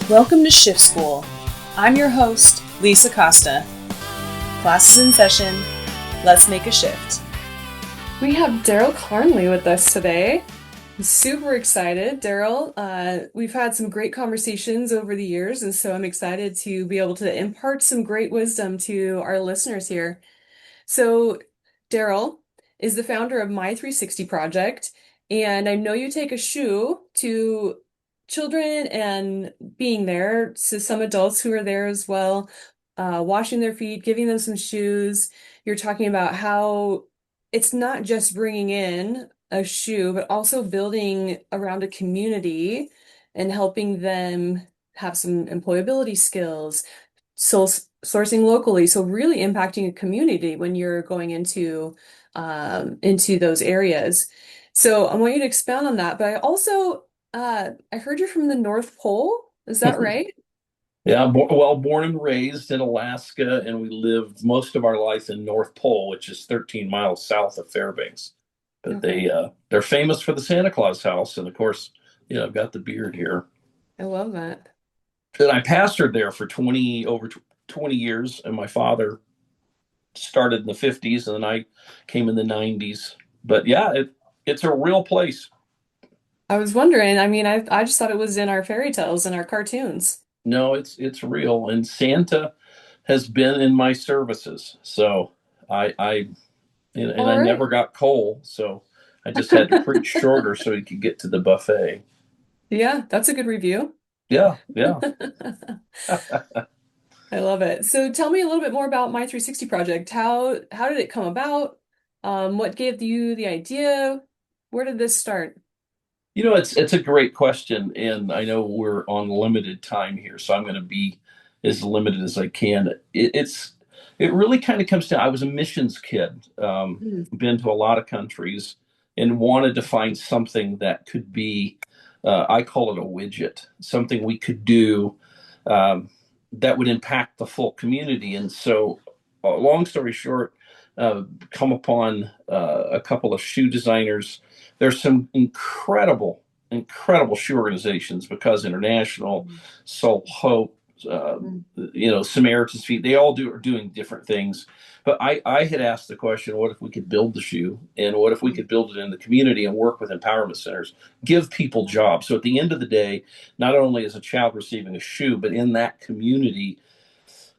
Welcome to Shift School. I'm your host, Lisa Costa. Class is in session. Let's make a shift. We have Daryl Carnley with us today. I'm super excited. Daryl, we've had some great conversations over the years, and so I'm excited to be able to impart some great wisdom to our listeners here. So, Daryl is the founder of My 360 Project, and I know you take a shoe to children and being there to some adults who are there as well, washing their feet, giving them some shoes. You're talking about how it's not just bringing in a shoe, but also building around a community and helping them have some employability skills, so sourcing locally, so really impacting a community when you're going into those areas. So I want you to expound on that. But I also I heard you're from the North Pole. Is that right? Yeah, born and raised in Alaska, and we lived most of our life in North Pole, which is 13 miles south of Fairbanks. But Okay. they're famous for the Santa Claus house, and of course, I've got the beard here. I love that. And I pastored there for 20 years, and my father started in the 50s, and then I came in the 90s. But yeah, it's a real place. I was wondering, I mean, I just thought it was in our fairy tales and our cartoons. No, it's real, and Santa has been in my services, so I and All I right. never got coal, so I just had to preach shorter so he could get to the buffet. Yeah, that's a good review. Yeah, yeah. I love it. So tell me a little bit more about My 360 project. How did it come about? What gave you the idea? Where did this start? It's a great question, and I know we're on limited time here, so I'm going to be as limited as I can. It really kind of comes down. I was a missions kid, Mm, been to a lot of countries, and wanted to find something that could be, I call it a widget, something we could do um, that would impact the full community. And so, long story short, come upon a couple of shoe designers. There's some incredible shoe organizations because International, mm, Soul Hope, uh, mm, Samaritan's Feet, they all are doing different things. But I had asked the question, what if we could build the shoe? And what if we mm. could build it in the community and work with empowerment centers, give people jobs? So at the end of the day, not only is a child receiving a shoe, but in that community,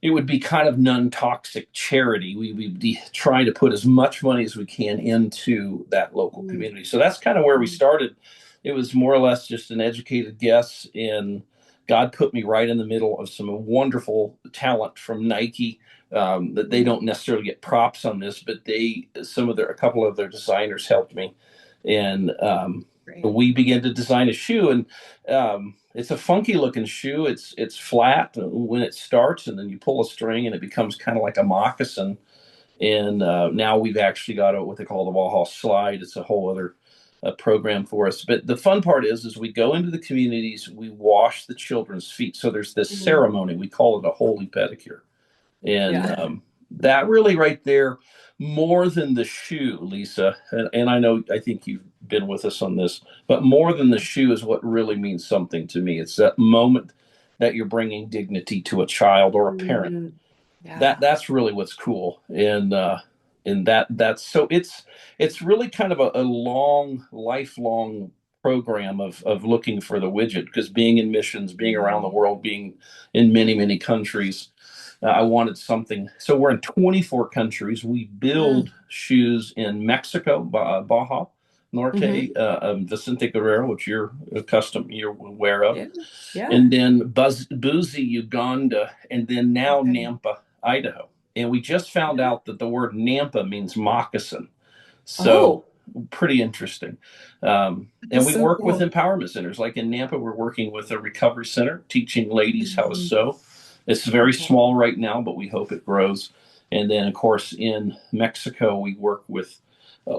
it would be kind of non-toxic charity. We'd be trying to put as much money as we can into that local Mm, community. So that's kind of where we mm, started. It was more or less just an educated guess, and God put me right in the middle of some wonderful talent from Nike. That they mm. don't necessarily get props on this, but a couple of their designers helped me, and Great. we began to design a shoe. And it's a funky looking shoe. It's flat when it starts, and then you pull a string, and it becomes kind of like a moccasin. And now we've actually got what they call the Walhall slide. It's a whole other program for us. But the fun part is we go into the communities, we wash the children's feet. So there's this Mm, ceremony. We call it a holy pedicure. And yeah. that really right there, more than the shoe, Lisa, and I think you've been with us on this, but more than the shoe is what really means something to me. It's that moment that you're bringing dignity to a child or a parent. Mm, That yeah. that's really what's cool. And that's so it's really kind of a long, lifelong program of looking for the widget, because being in missions, being around the Mm, world, being in many countries, I wanted something. So we're in 24 countries. We build mm, shoes in Mexico, Baja hmm. Norte, Vicente Guerrero, which you're aware of, Yeah. Yeah. and then Boozy, Uganda, and then now Okay. Nampa, Idaho. And we just found Yeah. out that the word Nampa means moccasin. So Oh, pretty interesting. And that's we so work with cool. empowerment centers. Like in Nampa, we're working with a recovery center, teaching ladies how to Mhm. sew. It's very Okay. small right now, but we hope it grows. And then, of course, in Mexico, we work with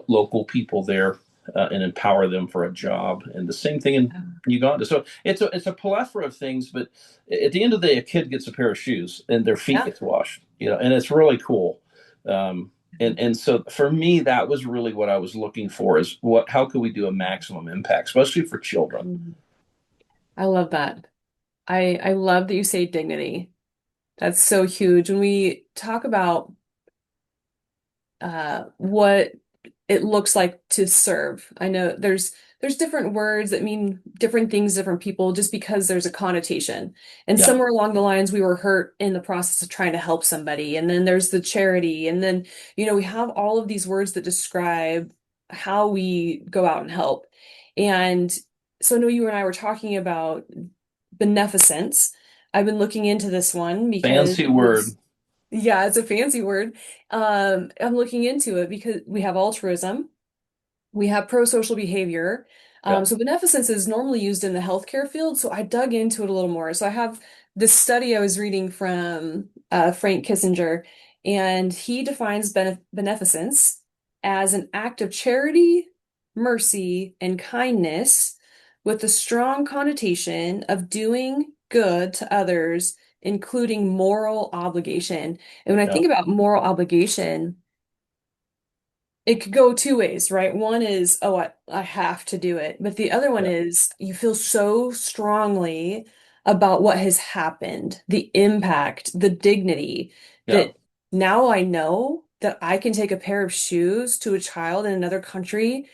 local people there and empower them for a job. And the same thing in Yeah. Uganda. So it's a plethora of things. But at the end of the day, a kid gets a pair of shoes and their feet Yeah. gets washed. And it's really cool. Um, and so for me, that was really what I was looking for, is how could we do a maximum impact, especially for children. Mhm. I love that. I love that you say dignity. That's so huge. When we talk about what it looks like to serve. I know there's different words that mean different things to different people just because there's a connotation. And Yeah. somewhere along the lines we were hurt in the process of trying to help somebody. And then there's the charity. And then, we have all of these words that describe how we go out and help. And so I know you and I were talking about beneficence. I've been looking into this one because Fancy word. yeah, it's a fancy word. I'm looking into it because we have altruism, we have pro-social behavior. Yeah. So beneficence is normally used in the healthcare field, so I dug into it a little more. So I have this study I was reading from Frank Kissinger, and he defines beneficence as an act of charity, mercy, and kindness with the strong connotation of doing good to others, including moral obligation. And when I Yeah. think about moral obligation, it could go two ways, right? One is, oh, I have to do it. But the other one Yeah. is you feel so strongly about what has happened, the impact, the dignity, Yeah. that now I know that I can take a pair of shoes to a child in another country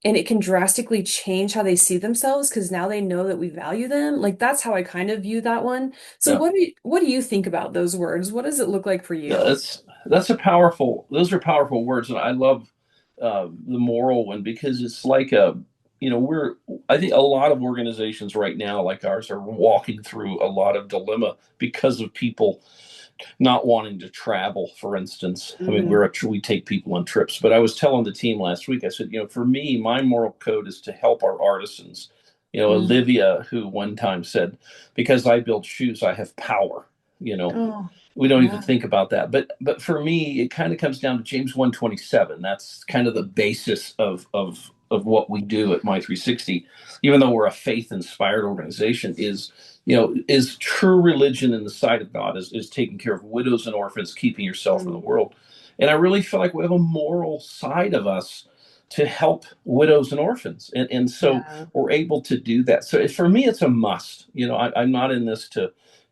and it can drastically change how they see themselves because now they know that we value them. Like that's how I kind of view that one. So Yeah. what do you think about those words? What does it look like for Yeah, you? that's a powerful. Those are powerful words, and I love the moral one because it's like we're. I think a lot of organizations right now, like ours, are walking through a lot of dilemma because of people not wanting to travel. For instance, I mean, Mm, we take people on trips, but I was telling the team last week. I said, for me, my moral code is to help our artisans. mm. Olivia, who one time said, "Because I build shoes, I have power." You know, Oh, we don't even yeah. think about that. But for me, it kind of comes down to James 127. That's kind of the basis of what we do at My 360, even though we're a faith inspired organization, is true religion in the sight of God is taking care of widows and orphans, keeping yourself in the Mm, world. And I really feel like we have a moral side of us to help widows and orphans. And so yeah. we're able to do that. So for me, it's a must. I'm not in this to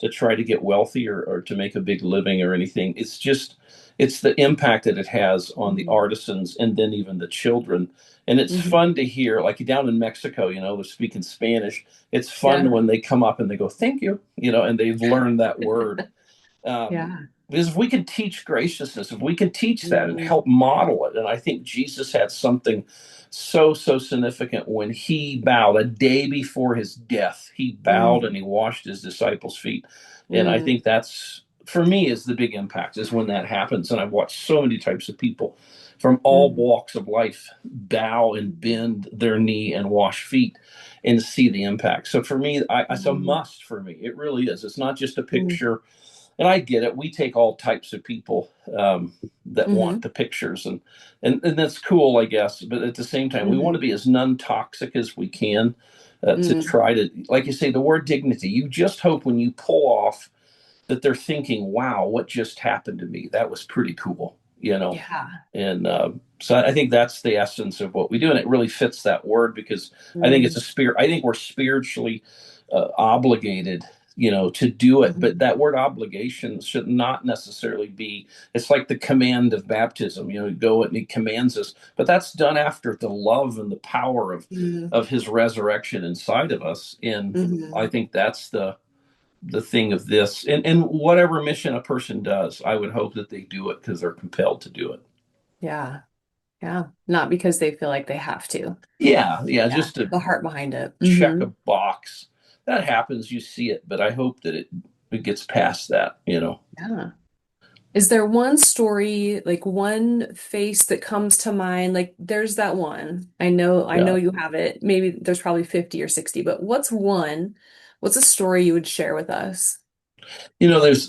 try to get wealthy or to make a big living or anything. It's the impact that it has on the Mhm. artisans and then even the children. And it's Mhm. fun to hear, like down in Mexico, they're speaking Spanish. It's fun Yeah. when they come up and they go, thank you, and they've learned that word. Yeah. Because if we can teach graciousness, if we can teach that and Mm, help model it, and I think Jesus had something so significant when he bowed a day before his death. He bowed mm, and he washed his disciples' feet, and I mm, think that's for me is the big impact is when that happens. And I've watched so many types of people from all mm, walks of life bow and bend their knee and wash feet and see the impact. So for me, it's a mm, must for me. It really is. It's not just a mm, picture, and I get it. We take all types of people that want mhm, the pictures, and that's cool, I guess. But at the same time, we want to mhm, be as non-toxic as we can to mm, try to, like you say, the word dignity. You just hope when you pull off that they're thinking, "Wow, what just happened to me? That was pretty cool," yeah. And so I think that's the essence of what we do, and it really fits that word because I think it's Mm, a spirit. I think we're spiritually obligated, to do it. But mhm, that word obligation should not necessarily be. It's like the command of baptism. Go and he commands us, but that's done after the love and the power of mm, of his resurrection inside of us. And I mhm. think that's the thing of this, and whatever mission a person does, I would hope that they do it because they're compelled to do it. Yeah. Yeah. Not because they feel like they have to. Yeah, Yeah. just to The heart behind it. check a Hmm. box. That happens, you see it, but I hope that it gets past that. Yeah. Is there one story, like one face that comes to mind? Like there's that one. I know Yeah. you have it. Maybe there's probably 50 or 60, but what's one? What's a story you would share with us?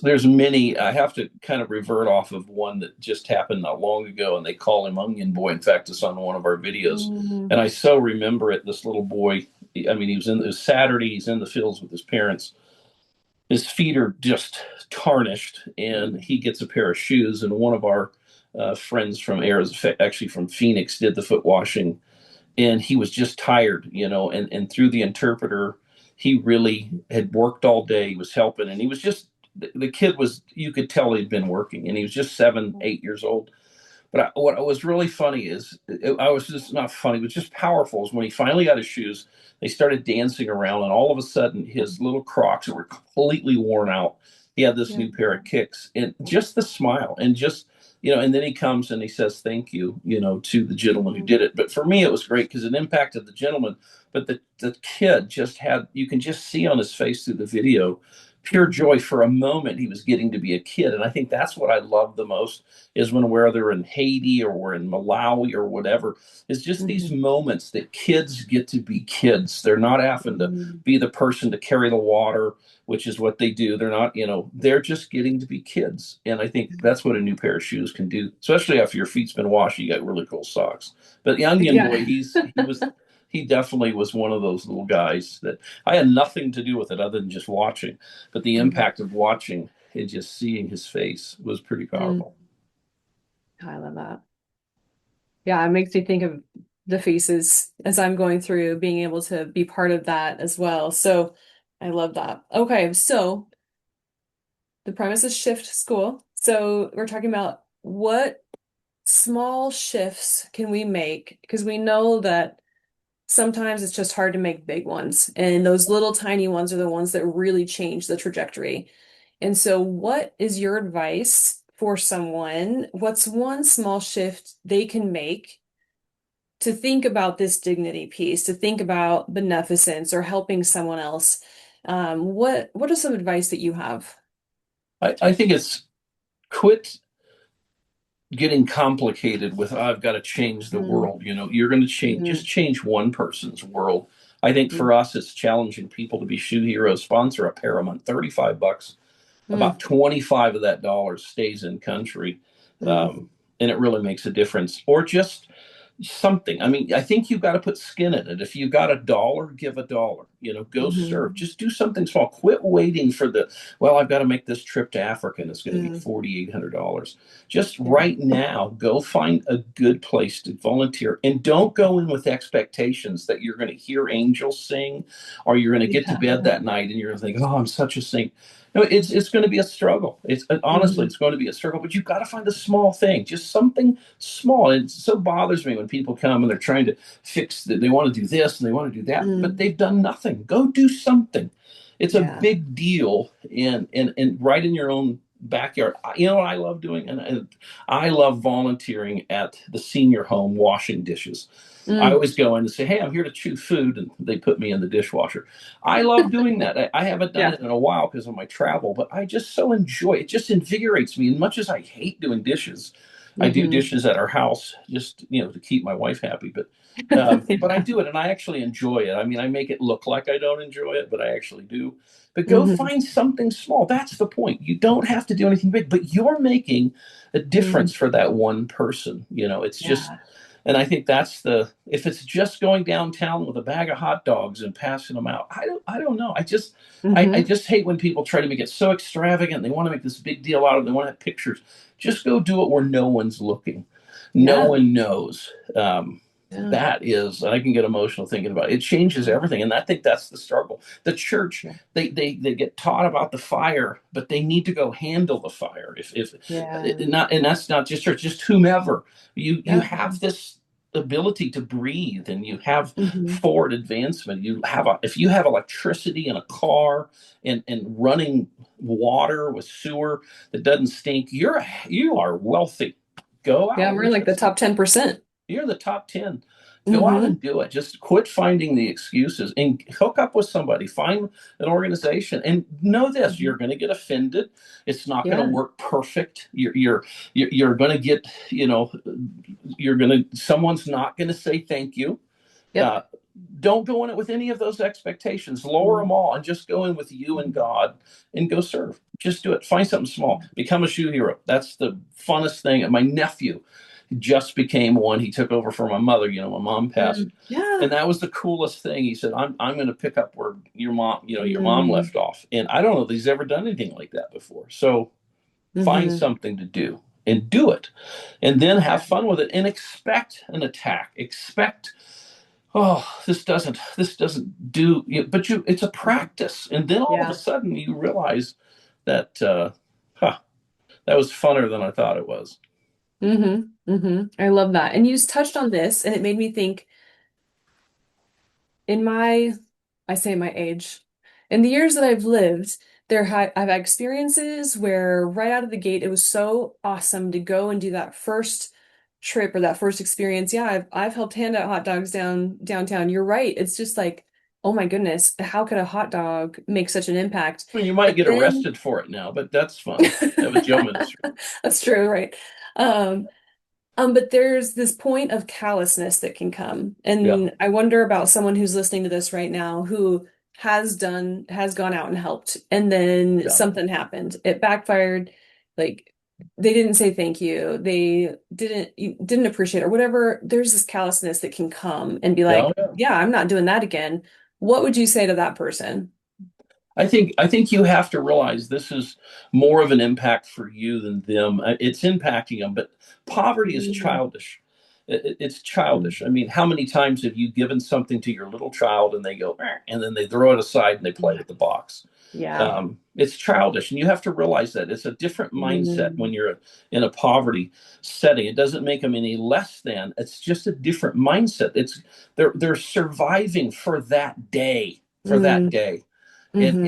There's many. I have to kind of revert off of one that just happened not long ago, and they call him Onion Boy. In fact, it's on one of our videos, Mm, and I so remember it. This little boy. I mean, it was Saturday. He's in the fields with his parents. His feet are just tarnished, and mm, he gets a pair of shoes. And one of our friends from Arizona, actually from Phoenix, did the foot washing, and he was just tired, and through the interpreter, he really had worked all day. He was helping, and he was just the kid was, you could tell he'd been working, and he was just 7, 8 years old. But what was really funny is, I was just not funny, but just powerful, is when he finally got his shoes, they started dancing around, and all of a sudden, his little Crocs that were completely worn out, he had this Yeah. new pair of kicks, and just the smile, and just, and then he comes and he says thank you, to the gentleman who did it. But for me, it was great because it impacted the gentleman, but the kid just had, you can just see on his face through the video, pure joy. For a moment, he was getting to be a kid, and I think that's what I love the most, is when, where they're in Haiti or we're in Malawi or whatever, is just these Mhm. moments that kids get to be kids. They're not having to Mhm. be the person to carry the water, which is what they do. They're not, they're just getting to be kids. And I think that's what a new pair of shoes can do, especially after your feet's been washed. You got really cool socks. But the Onion Yeah. Boy, he definitely was one of those little guys that I had nothing to do with it other than just watching. But the Mhm. impact of watching and just seeing his face was pretty Mm. powerful. I love that. Yeah, it makes me think of the faces as I'm going through, being able to be part of that as well. So I love that. Okay, so the premise is shift school. So we're talking about what small shifts can we make? Because we know that sometimes it's just hard to make big ones, and those little tiny ones are the ones that really change the trajectory. And so, what is your advice for someone? What's one small shift they can make to think about this dignity piece, to think about beneficence or helping someone else? What is some advice that you have? I think it's, quit getting complicated with, I've got to change the Mm, world. You're going to mhm, just change one person's world. I think mm, for us, it's challenging people to be shoe heroes. Sponsor a pair a month, $35. mm, About 25 of that dollar stays in country. mm, Um, and it really makes a difference. Or just something. I mean, I think you've got to put skin in it. If you got a dollar, give a dollar. Go serve. mhm, Just do something small. Quit waiting for the, well, I've got to make this trip to Africa and it's going to be mm, $4,800. Just yeah, right now, go find a good place to volunteer, and don't go in with expectations that you're going to hear angels sing, or you're going to get to yeah, bed that night and you're going to think, oh, I'm such a saint. No, it's going to be a struggle. It's honestly, mhm, it's going to be a struggle. But you've got to find a small thing, just something small. And it so bothers me when people come and they're trying to fix that. They want to do this and they want to do that, but mm, they've done nothing. Go do something. It's a yeah, big deal, and right in your own backyard. You know what I love doing, and I love volunteering at the senior home washing dishes. I mm, always go in and say, "Hey, I'm here to chew food," and they put me in the dishwasher. I love doing that. I haven't done yeah, it in a while because of my travel, but I just so enjoy it. It just invigorates me. And much as I hate doing dishes, I do mhm, dishes at our house just to keep my wife happy. But I yeah, do it and I actually enjoy it. I mean, I make it look like I don't enjoy it, but I actually do. But go mhm, find something small. That's the point. You don't have to do anything big, but you're making a difference mhm, for that one person. It's just, yeah, and I think that's the, if it's just going downtown with a bag of hot dogs and passing them out, I don't know. I mhm, just hate when people try to make it so extravagant. They want to make this big deal out of it. They want to have pictures. Just go do it where no one's looking. No yeah, one knows. yeah, That is, and I can get emotional thinking about it. It changes everything. And I think that's the struggle. The church, yeah, they get taught about the fire, but they need to go handle the fire. If yeah, not, and that's not just church, just whomever. You yeah, have this ability to breathe, and you have mhm, forward advancement. If you have electricity in a car, and running water with sewer that doesn't stink, you are wealthy. Go yeah. out We're and in like the just, top 10%. you're the top 10. Go out Mhm, and do it. Just quit finding the excuses and hook up with somebody. Find an organization and know this: mhm, you're going to get offended. It's not going to yeah, work perfect. You're going to get, someone's not going to say thank you. yep, Uh, don't go in it with any of those expectations. Lower mhm, them all and just go in with you and mhm, God and go serve. Just do it. Find something small. Become a shoe hero. That's the funnest thing. And my nephew just became one. He took over for my mother. My mom passed, mm, yeah, and that was the coolest thing. He said, I'm going to pick up where your mom mm, left off." And I don't know that he's ever done anything like that before. So find mhm, something to do and do it, and then yeah, have fun with it, and expect an attack. Expect, oh, this doesn't do, but it's a practice. And then all of a Yeah. sudden you realize that, huh, that was funner than I thought it was. I love that. And you just touched on this, and it made me think in my, I say my age, in the years that I've lived, I've had experiences where right out of the gate, it was so awesome to go and do that first trip or that first experience. Yeah, I've helped hand out hot dogs downtown. You're right. It's just like, oh my goodness, how could a hot dog make such an impact? I mean, you might But get then arrested for it now, but that's fun. Have a Joe ministry. that's true, right? Um, but there's this point of callousness that can come. Yeah, And I wonder about someone who's listening to this right now who has gone out and helped, and then yeah, something happened. It backfired. Like they didn't say thank you. They didn't appreciate it or whatever. There's this callousness that can come and be yeah, like, yeah. yeah, I'm not doing that again. What would you say to that person? I think you have to realize this is more of an impact for you than them. It's impacting them, but poverty is Mm, childish. It's childish. I mean, how many times have you given something to your little child and they go, "Eh," and then they throw it aside and they play with the box? yeah. It's childish, and you have to realize that it's a different mindset Mm, when you're in a poverty setting. It doesn't make them any less than. It's just a different mindset. They're surviving for that day, for that mm, day, hmm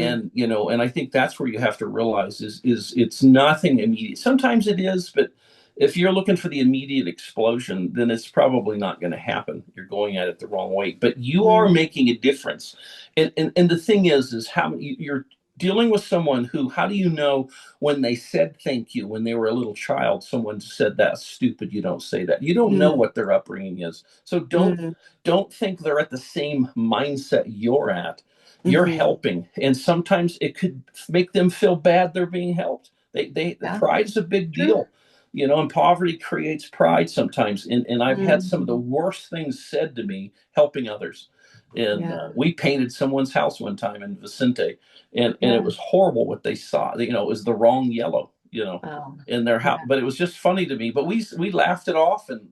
and I think that's where you have to realize is it's nothing immediate. Sometimes it is, but if you're looking for the immediate explosion, then it's probably not going to happen. You're going at it the wrong way, but you are mm, making a difference. And the thing is how you're dealing with someone who, how do you know when they said thank you when they were a little child, someone said that's stupid, you don't say that. You don't know mm, what their upbringing is. So mm, don't think they're at the same mindset you're at. You're hmm helping, and sometimes it could make them feel bad they're being helped. The Yeah, pride is a big true. deal, and poverty creates pride sometimes. And I've had some of the Mm, worst things said to me helping others. And yeah, we painted someone's house one time in Vicente, and it yeah. was horrible what they saw. It was the wrong yellow, Oh, in their house. yeah. But it was just funny to me. But we laughed it off and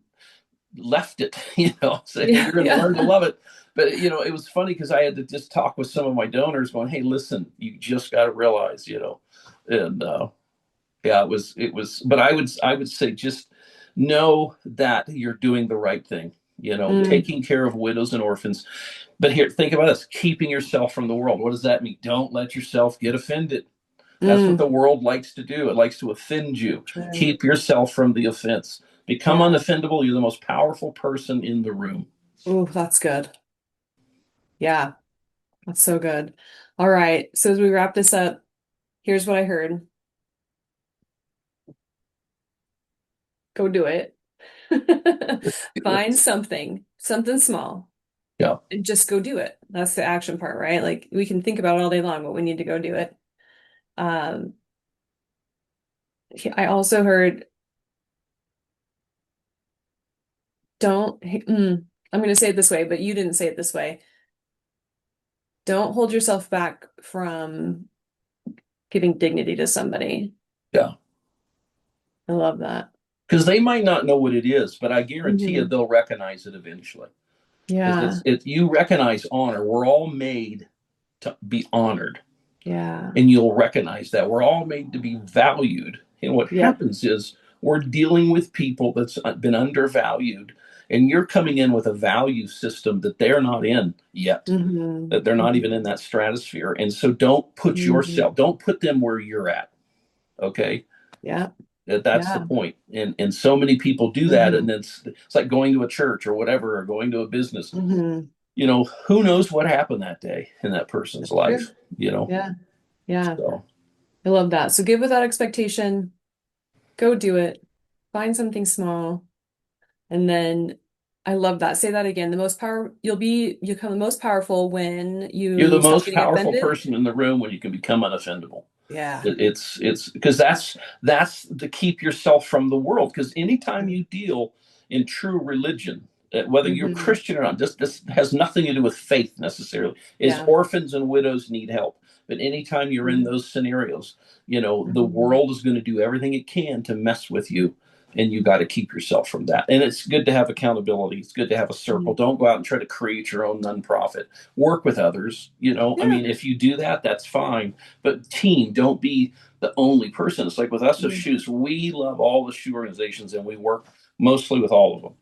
left it, saying Yeah, you're going to learn to yeah. love it. But it was funny because I had to just talk with some of my donors, going, "Hey, listen, you just got to realize, and yeah, it was. But I would say just know that you're doing the right thing. Mm, Taking care of widows and orphans. But here, think about this: keeping yourself from the world. What does that mean? Don't let yourself get offended. That's what mm, the world likes to do. It likes to offend you. true. Keep yourself from the offense. Become Yeah. unoffendable. You're the most powerful person in the room. Oh, that's good. Yeah, that's so good. All right. So as we wrap this up, here's what I heard. Go do it. Find something small, Yeah. and just go do it. That's the action part, right? Like we can think about it all day long, but we need to go do it. Um, I also heard I'm going to say it this way, but you didn't say it this way. Don't hold yourself back from giving dignity to somebody. Yeah. I love that. Because they might not know what it is, but I guarantee you hmm they'll recognize it eventually. Because Yeah. you recognize honor. We're all made to be honored, Yeah. and you'll recognize that we're all made to be valued. And what Yep. happens is we're dealing with people that's been undervalued, and you're coming in with a value system that they're not in yet, hmm that they're not even in hmm that stratosphere. And so don't put them where you're at. Okay. Yeah. That's the Yeah. point. And so many people do that. And hmm it's like going to a church or whatever, or going to a business. hmm Who knows what happened that day in that person's That's true. life. Yeah. Yeah. So I love that. So give without expectation, go do it, find something small, and then I love that. Say that again. You become the most powerful when you're the you stop most getting powerful offended. person in the room when you can become unoffendable. Yeah. It's because that's to keep yourself from the world. Because anytime you deal in true religion, whether you're hmm Christian or not, this has nothing to do with faith necessarily. Is Yeah. orphans and widows need help. But anytime you're in those scenarios, the hmm world is going to do everything it can to mess with you. and you got to keep yourself from that. And it's good to have accountability. It's good to have a circle. Mhm. Don't go out and try to create your own nonprofit. Work with others. I Yeah. mean, if you do that, that's fine. But team, don't be the only person. It's like with us of Mhm. shoes, we love all the shoe organizations and we work mostly with all of them.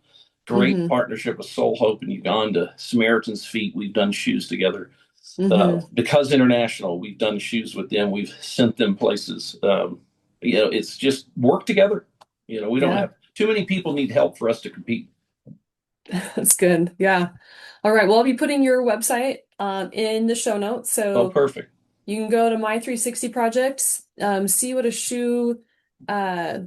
Great Mhm. partnership with Soul Hope and Uganda, Samaritan's Feet. We've done shoes together. Mhm. Because International, we've done shoes with them. We've sent them places. It's just work together. We don't Yeah. have too many people need help for us to compete. That's good. Yeah. All right. Well, I'll be putting your website in the show notes. Oh, So perfect. you can go to My 360 Projects, see what a shoe, uh,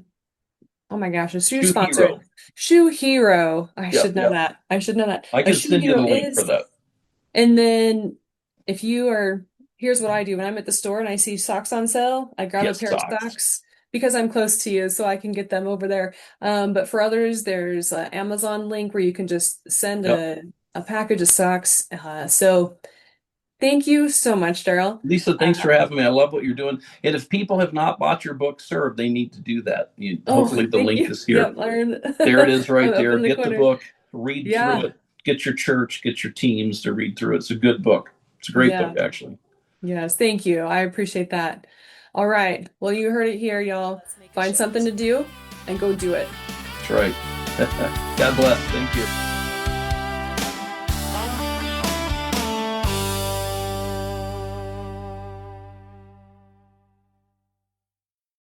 oh my gosh, a shoe Shoe sponsor, Hero. Shoe Hero. I should Yep, know yep. that. I should know that. I A can Shoe send you Hero the link for is. that. And then if you are, here's what I do when I'm at the store and I see socks on sale, I grab a Yes, pair of socks. socks because I'm close to you so I can get them over there. But for others, there's an Amazon link where you can just send Yep. a package of socks. So thank you so much, Daryl. Lisa, thanks for Uh, having me. I love what you're doing. And if people have not bought your book, sir, they need to do that. oh, Hopefully the thank link you. is here. Yep, Lauren. There it is I'm right up there. in the Get the corner. book, read through Yeah, it, get your church, get your teams to read through it. It's a good book. It's a great yeah. book, actually. Yes, thank you. I appreciate that. All right. Well, you heard it here, y'all. Find something to do and go do it. That's right. God bless. Thank you.